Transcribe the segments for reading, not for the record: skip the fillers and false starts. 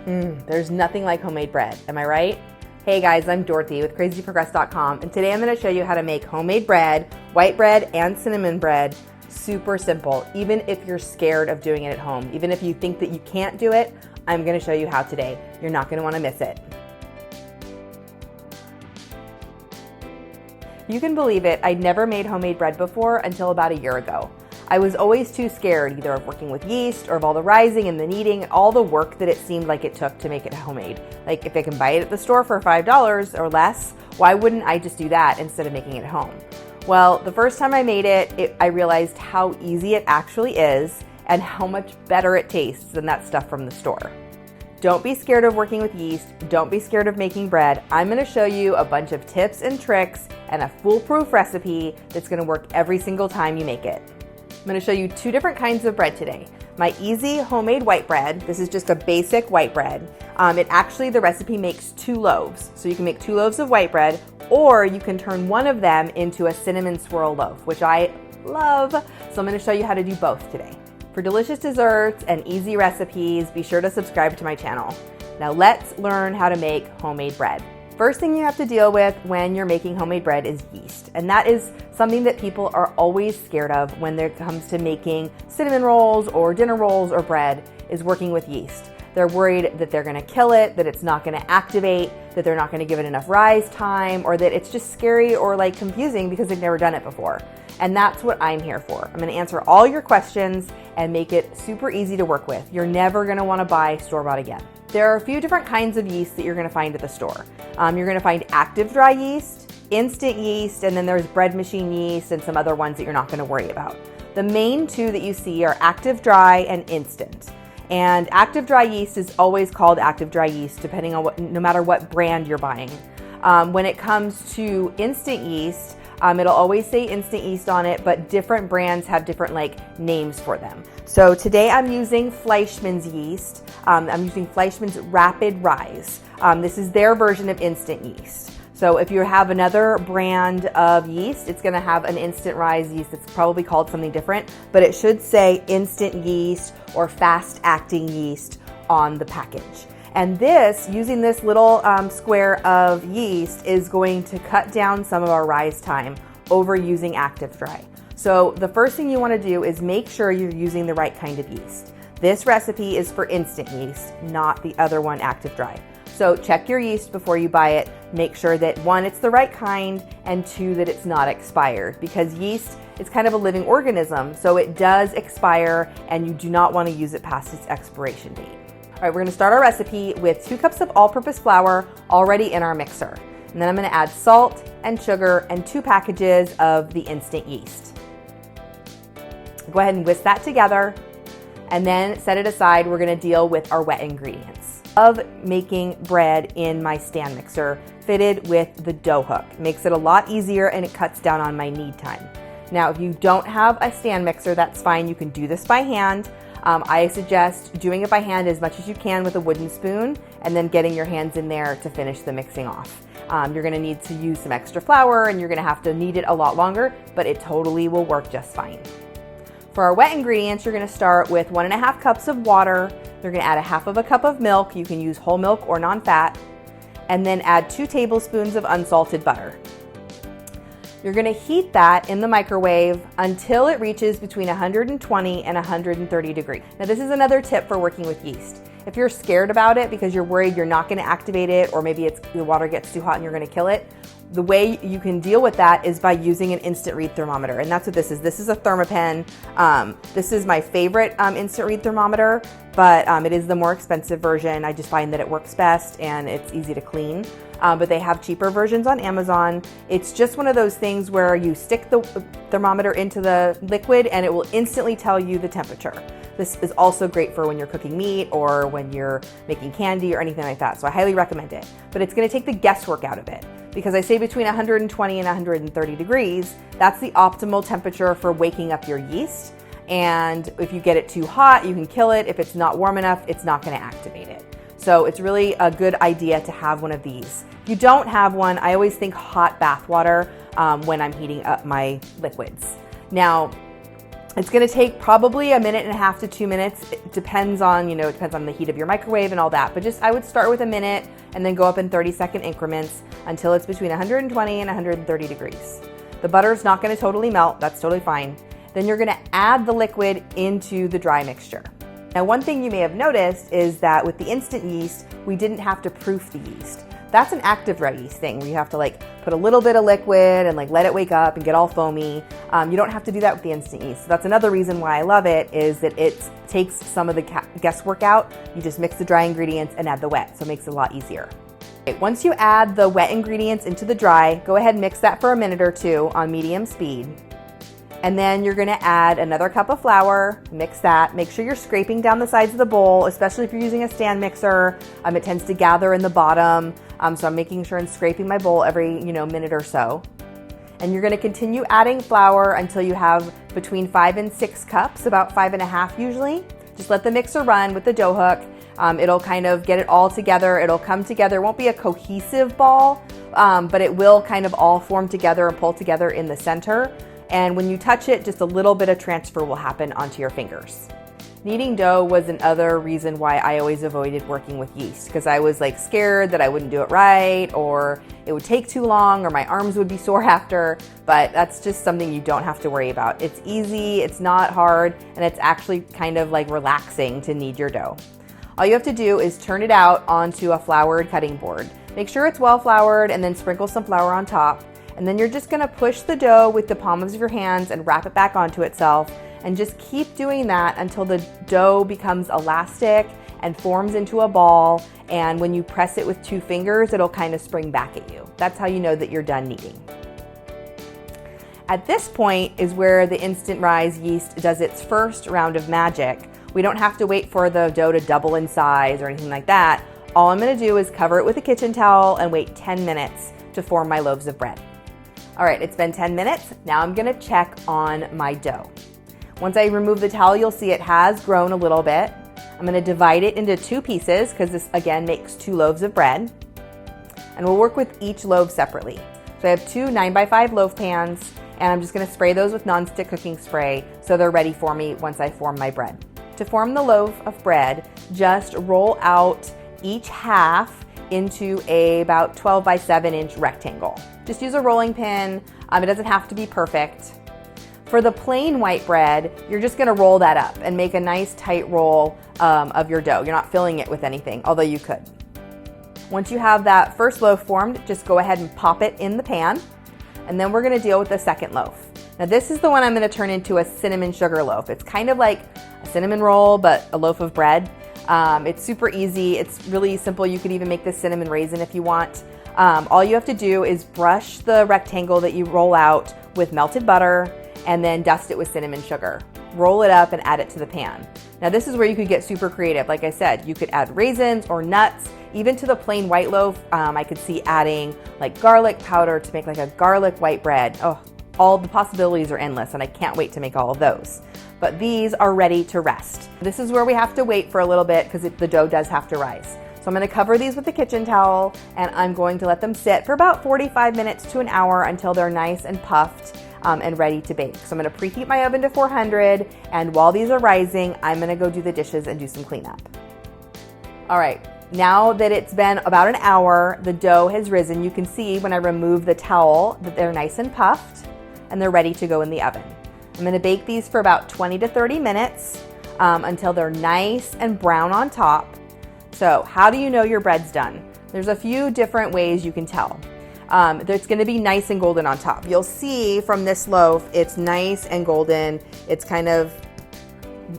There's nothing like homemade bread, am I right? Hey guys, I'm Dorothy with crazyprogress.com, and today I'm going to show you how to make homemade bread, white bread and cinnamon bread. Super simple, even if you're scared of doing it at home. Even if you think that you can't do it, I'm going to show you how today. You're not going to want to miss it. You can believe it, I'd never made homemade bread before until about a year ago. I was always too scared either of working with yeast or of all the rising and the kneading, all the work that it seemed like it took to make it homemade. Like if I can buy it at the store for $5 or less, why wouldn't I just do that instead of making it at home? Well, the first time I made it, I realized how easy it actually is and how much better it tastes than that stuff from the store. Don't be scared of working with yeast. Don't be scared of making bread. I'm going to show you a bunch of tips and tricks and a foolproof recipe that's going to work every single time you make it. I'm going to show you two different kinds of bread today. My easy homemade white bread. This is just a basic white bread. The recipe makes 2 loaves. So you can make 2 loaves of white bread, or you can turn one of them into a cinnamon swirl loaf, which I love. So I'm going to show you how to do both today. For delicious desserts and easy recipes, be sure to subscribe to my channel. Now let's learn how to make homemade bread. First thing you have to deal with when you're making homemade bread is yeast. And that is something that people are always scared of when it comes to making cinnamon rolls or dinner rolls or bread, is working with yeast. They're worried that they're gonna kill it, that it's not gonna activate, that they're not gonna give it enough rise time, or that it's just scary or like confusing because they've never done it before. And that's what I'm here for. I'm gonna answer all your questions and make it super easy to work with. You're never gonna wanna buy store-bought again. There are a few different kinds of yeast that you're gonna find at the store. You're gonna find active dry yeast, instant yeast, and then there's bread machine yeast and some other ones that you're not gonna worry about. The main 2 that you see are active dry and instant. And active dry yeast is always called active dry yeast depending on no matter what brand you're buying. When it comes to instant yeast, it'll always say instant yeast on it, but different brands have different names for them. So today I'm using Fleischmann's yeast. I'm using Fleischmann's RapidRise. This is their version of instant yeast. So if you have another brand of yeast, it's gonna have an instant rise yeast. It's probably called something different, but it should say instant yeast or fast acting yeast on the package. And using this little square of yeast is going to cut down some of our rise time over using active dry. So the first thing you want to do is make sure you're using the right kind of yeast. This recipe is for instant yeast, not the other one, active dry. So check your yeast before you buy it. Make sure that 1, it's the right kind, and 2, that it's not expired, because yeast is kind of a living organism, so it does expire and you do not want to use it past its expiration date. All right, we're going to start our recipe with 2 cups of all-purpose flour already in our mixer. And then I'm going to add salt and sugar and 2 packages of the instant yeast. Go ahead and whisk that together and then set it aside. We're going to deal with our wet ingredients. Of making bread in my stand mixer fitted with the dough hook. It makes it a lot easier and it cuts down on my knead time. Now, if you don't have a stand mixer, that's fine. You can do this by hand. I suggest doing it by hand as much as you can with a wooden spoon and then getting your hands in there to finish the mixing off. You're gonna need to use some extra flour and you're gonna have to knead it a lot longer, but it totally will work just fine. For our wet ingredients, you're gonna start with 1.5 cups of water. You're gonna add 1/2 cup of milk. You can use whole milk or non-fat. And then add 2 tablespoons of unsalted butter. You're gonna heat that in the microwave until it reaches between 120 and 130 degrees. Now this is another tip for working with yeast. If you're scared about it because you're worried you're not gonna activate it, or maybe the water gets too hot and you're gonna kill it, the way you can deal with that is by using an instant read thermometer. And that's what this is. This is a Thermopen. This is my favorite instant read thermometer, but it is the more expensive version. I just find that it works best and it's easy to clean. But they have cheaper versions on Amazon. It's just one of those things where you stick the thermometer into the liquid and it will instantly tell you the temperature. This is also great for when you're cooking meat or when you're making candy or anything like that. So I highly recommend it. But it's gonna take the guesswork out of it, because I say between 120 and 130 degrees, that's the optimal temperature for waking up your yeast. And if you get it too hot, you can kill it. If it's not warm enough, it's not gonna activate it. So it's really a good idea to have one of these. If you don't have one, I always think hot bath water when I'm heating up my liquids. Now, It's gonna take probably 1.5 to 2 minutes. It depends on, it depends on the heat of your microwave and all that. But I would start with a minute and then go up in 30-second increments until it's between 120 and 130 degrees. The butter's not gonna totally melt, that's totally fine. Then you're gonna add the liquid into the dry mixture. Now, one thing you may have noticed is that with the instant yeast, we didn't have to proof the yeast. That's an active dry yeast thing where you have to put a little bit of liquid and let it wake up and get all foamy. You don't have to do that with the instant yeast. So that's another reason why I love it, is that it takes some of the guesswork out. You just mix the dry ingredients and add the wet, so it makes it a lot easier. Okay, once you add the wet ingredients into the dry, go ahead and mix that for a minute or two on medium speed. And then you're gonna add another cup of flour, mix that. Make sure you're scraping down the sides of the bowl, especially if you're using a stand mixer. It tends to gather in the bottom. So I'm making sure and scraping my bowl every minute or so. And you're gonna continue adding flour until you have between 5 and 6 cups, about 5.5 usually. Just let the mixer run with the dough hook. It'll kind of get it all together. It'll come together. It won't be a cohesive ball, but it will kind of all form together and pull together in the center. And when you touch it, just a little bit of transfer will happen onto your fingers. Kneading dough was another reason why I always avoided working with yeast, because I was scared that I wouldn't do it right, or it would take too long, or my arms would be sore after. But that's just something you don't have to worry about. It's easy, it's not hard, and it's actually kind of relaxing to knead your dough. All you have to do is turn it out onto a floured cutting board. Make sure it's well floured and then sprinkle some flour on top. And then you're just gonna push the dough with the palms of your hands and wrap it back onto itself, and just keep doing that until the dough becomes elastic and forms into a ball. And when you press it with 2 fingers, it'll kind of spring back at you. That's how you know that you're done kneading. At this point is where the instant rise yeast does its first round of magic. We don't have to wait for the dough to double in size or anything like that. All I'm gonna do is cover it with a kitchen towel and wait 10 minutes to form my loaves of bread. All right, it's been 10 minutes. Now I'm gonna check on my dough. Once I remove the towel, you'll see it has grown a little bit. I'm gonna divide it into 2 pieces because this again makes 2 loaves of bread. And we'll work with each loaf separately. So I have 2 9x5 loaf pans, and I'm just gonna spray those with nonstick cooking spray so they're ready for me once I form my bread. To form the loaf of bread, just roll out each half into about 12 by 7 inch rectangle. Just use a rolling pin. It doesn't have to be perfect. For the plain white bread, you're just gonna roll that up and make a nice tight roll of your dough. You're not filling it with anything, although you could. Once you have that first loaf formed, just go ahead and pop it in the pan, and then we're gonna deal with the second loaf. Now this is the one I'm gonna turn into a cinnamon sugar loaf. It's kind of like a cinnamon roll, but a loaf of bread. It's super easy. It's really simple. You could even make this cinnamon raisin if you want. All you have to do is brush the rectangle that you roll out with melted butter and then dust it with cinnamon sugar. Roll it up and add it to the pan. Now this is where you could get super creative. Like I said, you could add raisins or nuts. Even to the plain white loaf, I could see adding garlic powder to make a garlic white bread. Oh, all the possibilities are endless, and I can't wait to make all of those. But these are ready to rest. This is where we have to wait for a little bit because the dough does have to rise. So I'm gonna cover these with a kitchen towel, and I'm going to let them sit for about 45 minutes to an hour until they're nice and puffed and ready to bake. So I'm gonna preheat my oven to 400, and while these are rising, I'm gonna go do the dishes and do some cleanup. All right, now that it's been about an hour, the dough has risen. You can see when I remove the towel that they're nice and puffed, and they're ready to go in the oven. I'm gonna bake these for about 20 to 30 minutes until they're nice and brown on top. So how do you know your bread's done? There's a few different ways you can tell. It's gonna be nice and golden on top. You'll see from this loaf, it's nice and golden. It's kind of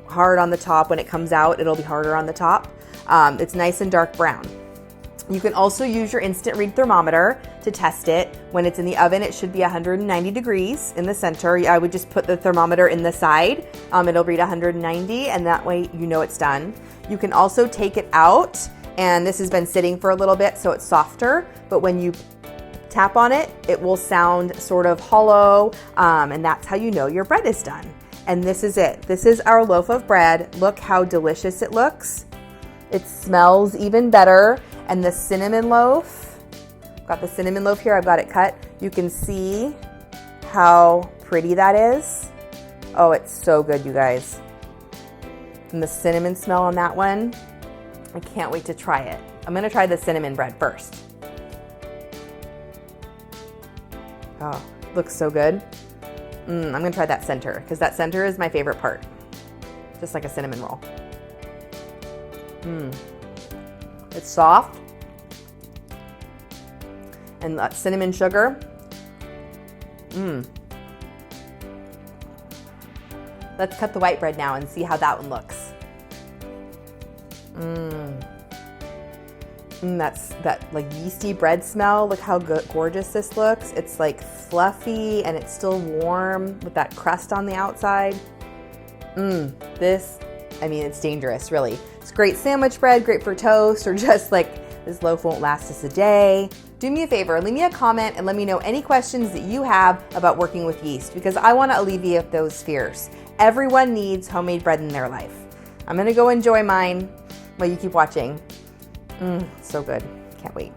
hard on the top. When it comes out, it'll be harder on the top. It's nice and dark brown. You can also use your instant read thermometer to test it. When it's in the oven, it should be 190 degrees in the center. I would just put the thermometer in the side. It'll read 190, and that way you know it's done. You can also take it out, and this has been sitting for a little bit, so it's softer, but when you tap on it, it will sound sort of hollow, and that's how you know your bread is done. And this is it. This is our loaf of bread. Look how delicious it looks. It smells even better. And the cinnamon loaf, got the cinnamon loaf here, I've got it cut. You can see how pretty that is. Oh, it's so good, you guys. And the cinnamon smell on that one, I can't wait to try it. I'm gonna try the cinnamon bread first. Oh, looks so good. I'm gonna try that center, because that center is my favorite part. Just like a cinnamon roll. It's soft. And that cinnamon sugar. Let's cut the white bread now and see how that one looks. That's that like yeasty bread smell. Look how gorgeous this looks. It's like fluffy and it's still warm with that crust on the outside. This, I mean, it's dangerous, really. It's great sandwich bread, great for toast, or just like this loaf won't last us a day. Do me a favor, leave me a comment and let me know any questions that you have about working with yeast, because I want to alleviate those fears. Everyone needs homemade bread in their life. I'm gonna go enjoy mine while you keep watching. So good, can't wait.